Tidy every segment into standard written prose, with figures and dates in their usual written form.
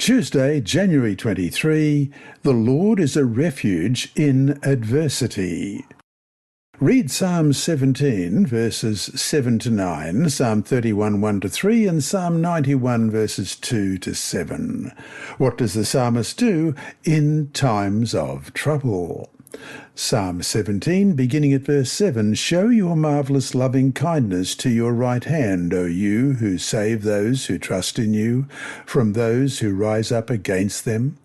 Tuesday, January 23, the Lord is a refuge in adversity. Read Psalm 17, verses 7 to 9, Psalm 31, 1 to 3, and Psalm 91, verses 2 to 7. What does the psalmist do in times of trouble? Psalm 17, beginning at verse 7, Show your marvellous loving kindness to your right hand, O you who save those who trust in you, from those who rise up against them.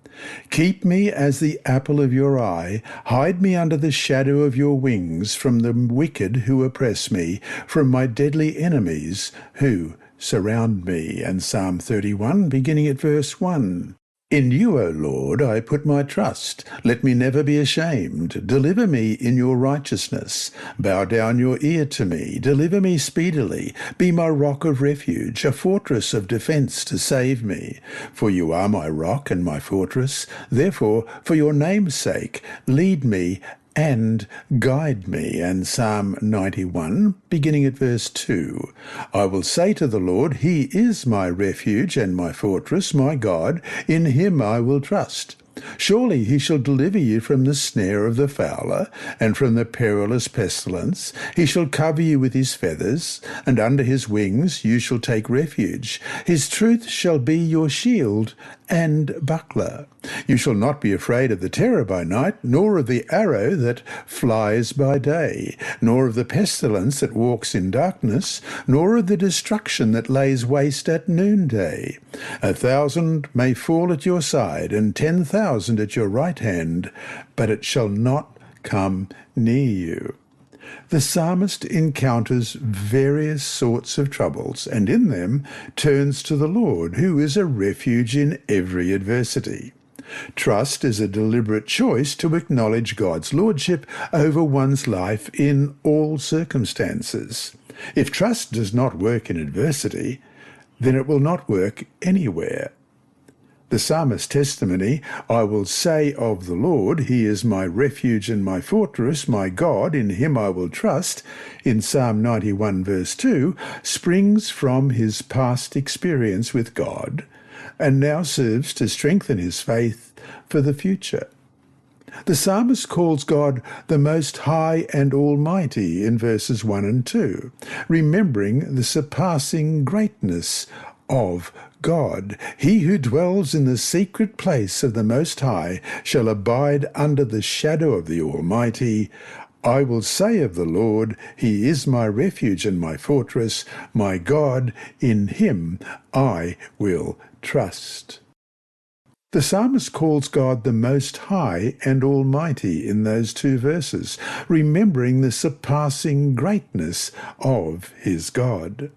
Keep me as the apple of your eye. Hide me under the shadow of your wings from the wicked who oppress me, from my deadly enemies who surround me. And Psalm 31, beginning at verse 1. In you, O Lord, I put my trust. Let me never be ashamed. Deliver me in your righteousness. Bow down your ear to me. Deliver me speedily. Be my rock of refuge, a fortress of defence to save me. For you are my rock and my fortress. Therefore, for your name's sake, lead me and guide me. And Psalm 91, beginning at verse 2. I will say to the Lord, He is my refuge and my fortress, my God. In Him I will trust. Surely he shall deliver you from the snare of the fowler, and from the perilous pestilence. He shall cover you with his feathers, and under his wings you shall take refuge. His truth shall be your shield and buckler. You shall not be afraid of the terror by night, nor of the arrow that flies by day, nor of the pestilence that walks in darkness, nor of the destruction that lays waste at noonday. 1,000 may fall at your side, and 10,000 at your right hand, but it shall not come near you. The psalmist encounters various sorts of troubles, and in them turns to the Lord, who is a refuge in every adversity. Trust is a deliberate choice to acknowledge God's lordship over one's life in all circumstances. If trust does not work in adversity, then it will not work anywhere. The psalmist's testimony, I will say of the Lord, He is my refuge and my fortress, my God, in Him I will trust, in Psalm 91 verse 2, springs from his past experience with God, and now serves to strengthen his faith for the future. The psalmist calls God the Most High and Almighty in verses 1 and 2, remembering the surpassing greatness of God. He who dwells in the secret place of the Most High shall abide under the shadow of the Almighty. I will say of the Lord, He is my refuge and my fortress, my God, in Him I will trust. The psalmist calls God the Most High and Almighty in those two verses, remembering the surpassing greatness of his God.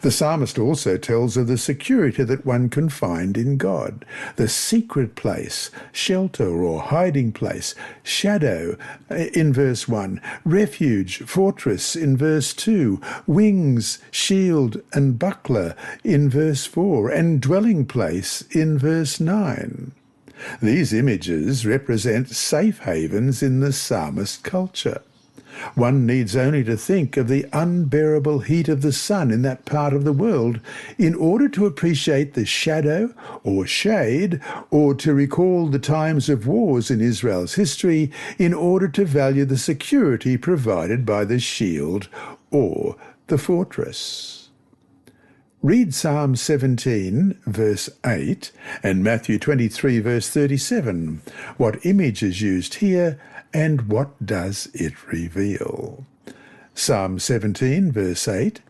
The psalmist also tells of the security that one can find in God, the secret place, shelter or hiding place, shadow in verse 1, refuge, fortress in verse 2, wings, shield and buckler in verse 4, and dwelling place in verse 9. These images represent safe havens in the psalmist culture. One needs only to think of the unbearable heat of the sun in that part of the world in order to appreciate the shadow or shade, or to recall the times of wars in Israel's history in order to value the security provided by the shield or the fortress. Read Psalm 17, verse 8, and Matthew 23, verse 37. What image is used here, and what does it reveal? Psalm 17, verse 8,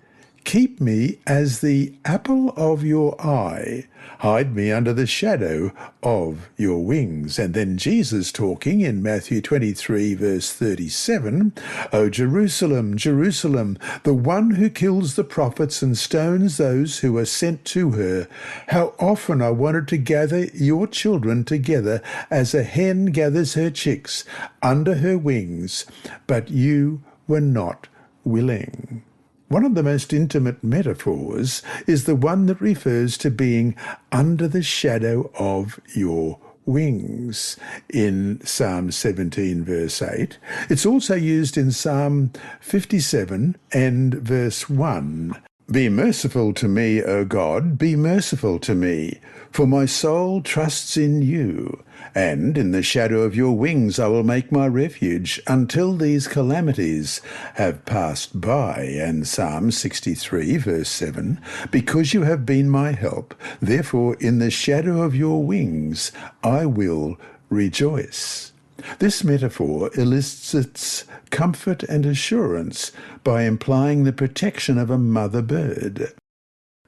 Keep me as the apple of your eye. Hide me under the shadow of your wings. And then Jesus talking in Matthew 23, verse 37, O Jerusalem, Jerusalem, the one who kills the prophets and stones those who are sent to her, how often I wanted to gather your children together as a hen gathers her chicks under her wings, but you were not willing. One of the most intimate metaphors is the one that refers to being under the shadow of your wings in Psalm 17, verse 8. It's also used in Psalm 57 and verse 1. Be merciful to me, O God, be merciful to me, for my soul trusts in you. And in the shadow of your wings I will make my refuge until these calamities have passed by. And Psalm 63, verse 7, because you have been my help, therefore in the shadow of your wings I will rejoice. This metaphor elicits comfort and assurance by implying the protection of a mother bird.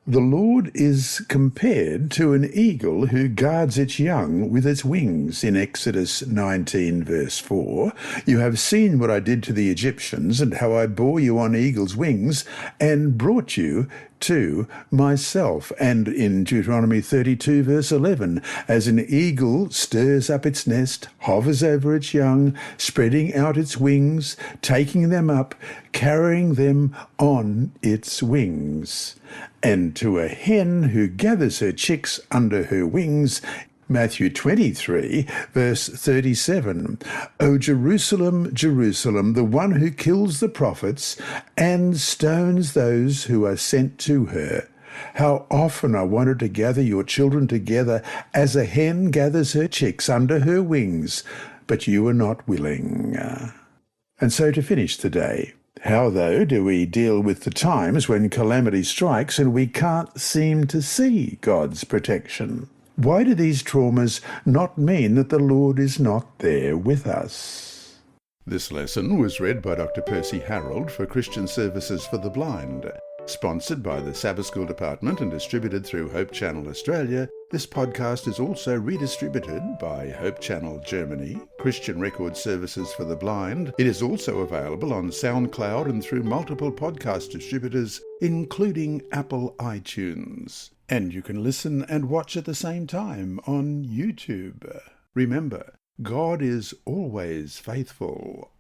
The Lord is compared to an eagle who guards its young with its wings. In Exodus 19, verse 4, you have seen what I did to the Egyptians and how I bore you on eagle's wings and brought you to myself. And in Deuteronomy 32, verse 11, as an eagle stirs up its nest, hovers over its young, spreading out its wings, taking them up, carrying them on its wings. And to a hen who gathers her chicks under her wings, Matthew 23, verse 37, O Jerusalem, Jerusalem, the one who kills the prophets and stones those who are sent to her. How often I wanted to gather your children together as a hen gathers her chicks under her wings, but you were not willing. And so to finish the day, how, though, do we deal with the times when calamity strikes and we can't seem to see God's protection? Why do these traumas not mean that the Lord is not there with us? This lesson was read by Dr. Percy Harrold for Christian Services for the Blind. Sponsored by the Sabbath School Department and distributed through Hope Channel Australia, this podcast is also redistributed by Hope Channel Germany, Christian Record Services for the Blind. It is also available on SoundCloud and through multiple podcast distributors, including Apple iTunes. And you can listen and watch at the same time on YouTube. Remember, God is always faithful.